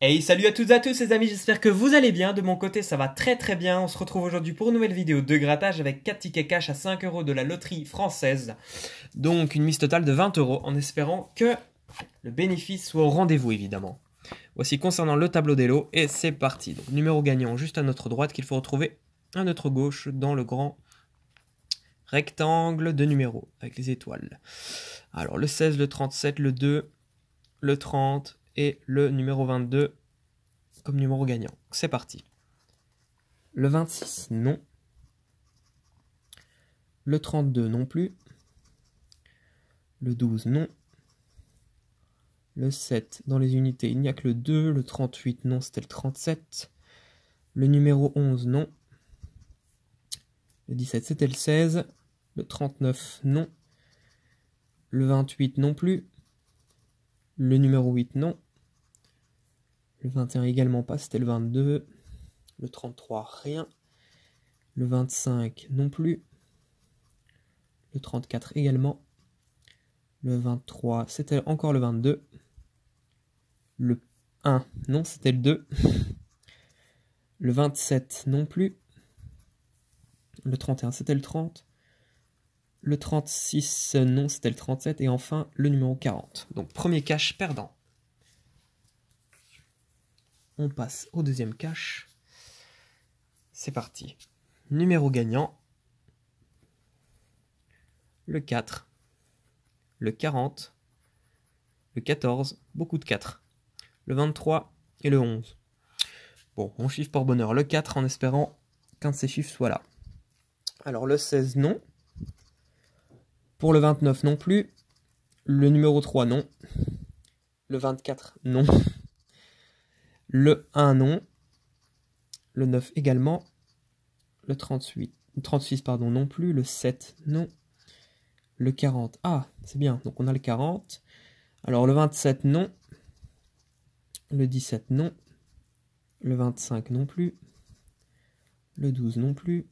Hey, salut à toutes et à tous les amis, j'espère que vous allez bien. De mon côté, ça va très très bien. On se retrouve aujourd'hui pour une nouvelle vidéo de grattage avec 4 tickets cash à 5 € de la loterie française. Donc une mise totale de 20 € en espérant que le bénéfice soit au rendez-vous évidemment. Voici concernant le tableau des lots et c'est parti. Donc numéro gagnant juste à notre droite qu'il faut retrouver à notre gauche dans le grand rectangle de numéros avec les étoiles. Alors le 16, le 37, le 2, le 30 et le numéro 22 comme numéro gagnant. C'est parti. Le 26, non. Le 32, non plus. Le 12, non. Le 7, dans les unités, il n'y a que le 2. Le 38, non, c'était le 37. Le numéro 11, non. Le 17, c'était le 16. Le 39, non. Le 28, non plus. Le numéro 8, non. Le 21, également pas, c'était le 22. Le 33, rien. Le 25, non plus. Le 34, également. Le 23, c'était encore le 22. Le 1, non, c'était le 2. Le 27, non plus. Le 31, c'était le 30. Le 36, non, c'était le 37. Et enfin, le numéro 40. Donc, premier cash perdant. On passe au deuxième cash. C'est parti. Numéro gagnant. Le 4. Le 40. Le 14. Beaucoup de 4. Le 23 et le 11. Bon, on chiffre par bonheur. Le 4 en espérant qu'un de ces chiffres soit là. Alors, le 16, non. Pour le 29, non plus. Le numéro 3, non. Le 24, non. Le 1, non. Le 9 également. Le 36, pardon, non plus. Le 7, non. Le 40, ah, c'est bien. Donc on a le 40. Alors le 27, non. Le 17, non. Le 25, non plus. Le 12, non plus.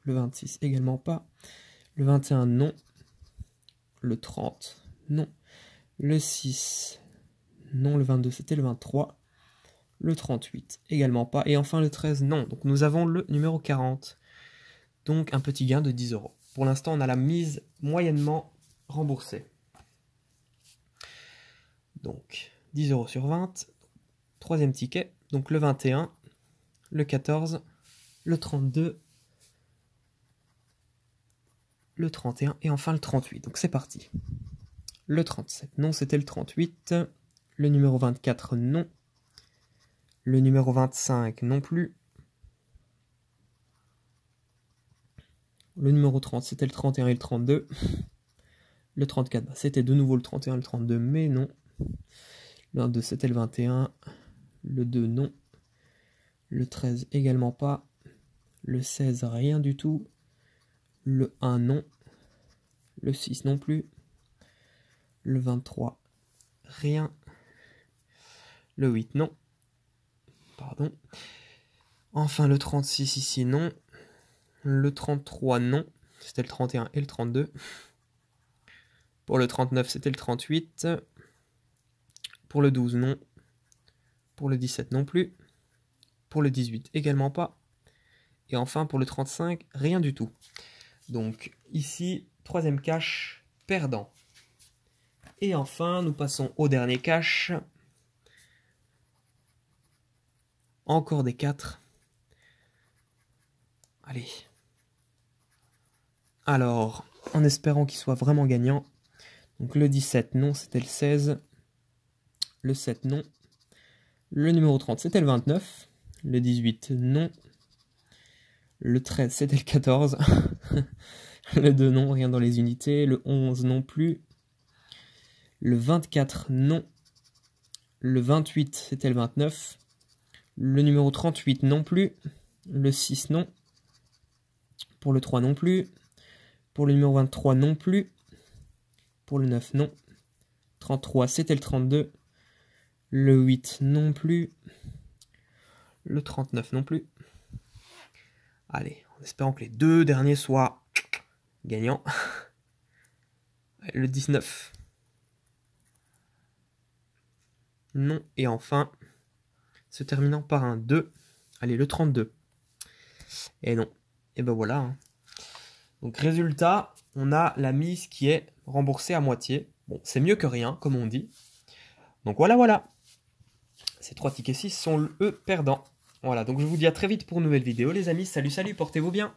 Le 26, également pas. Le 21, non. Le 30, non. Le 6, non. Le 22, c'était le 23. Le 38, également pas. Et enfin le 13, non. Donc nous avons le numéro 40. Donc un petit gain de 10 €. Pour l'instant, on a la mise moyennement remboursée. Donc 10 € sur 20. Troisième ticket. Donc le 21, le 14, le 32, le 31 et enfin le 38. Donc c'est parti. Le 37, non, c'était le 38. Le numéro 24, non. Le numéro 25, non plus. Le numéro 30, c'était le 31 et le 32. Le 34, c'était de nouveau le 31 et le 32, mais non. Le 22, c'était le 21. Le 2, non. Le 13, également pas. Le 16, rien du tout. Le 1, non. Le 6, non plus. Le 23, rien. Le 8, non. Pardon. Enfin, le 36 ici, non. Le 33, non. C'était le 31 et le 32. Pour le 39, c'était le 38. Pour le 12, non. Pour le 17, non plus. Pour le 18, également pas. Et enfin, pour le 35, rien du tout. Donc, ici, troisième cash perdant. Et enfin, nous passons au dernier cash. Encore des 4. Allez. Alors, en espérant qu'il soit vraiment gagnant. Donc le 17, non, c'était le 16. Le 7, non. Le numéro 30, c'était le 29. Le 18, non. Le 13, c'était le 14. Le 2, non, rien dans les unités. Le 11, non plus. Le 24, non. Le 28, c'était le 29. Le numéro 38, non plus. Le 6, non. Pour le 3, non plus. Pour le numéro 23, non plus. Pour le 9, non. 33, c'était le 32. Le 8, non plus. Le 39, non plus. Allez, en espérant que les deux derniers soient gagnants. Le 19. Non. Et enfin, se terminant par un 2. Allez, le 32. Et non. Et ben voilà. Hein. Donc résultat, on a la mise qui est remboursée à moitié. Bon, c'est mieux que rien, comme on dit. Donc voilà. Ces 3 tickets 6 sont eux perdants. Voilà, donc je vous dis à très vite pour une nouvelle vidéo les amis. Salut, portez-vous bien.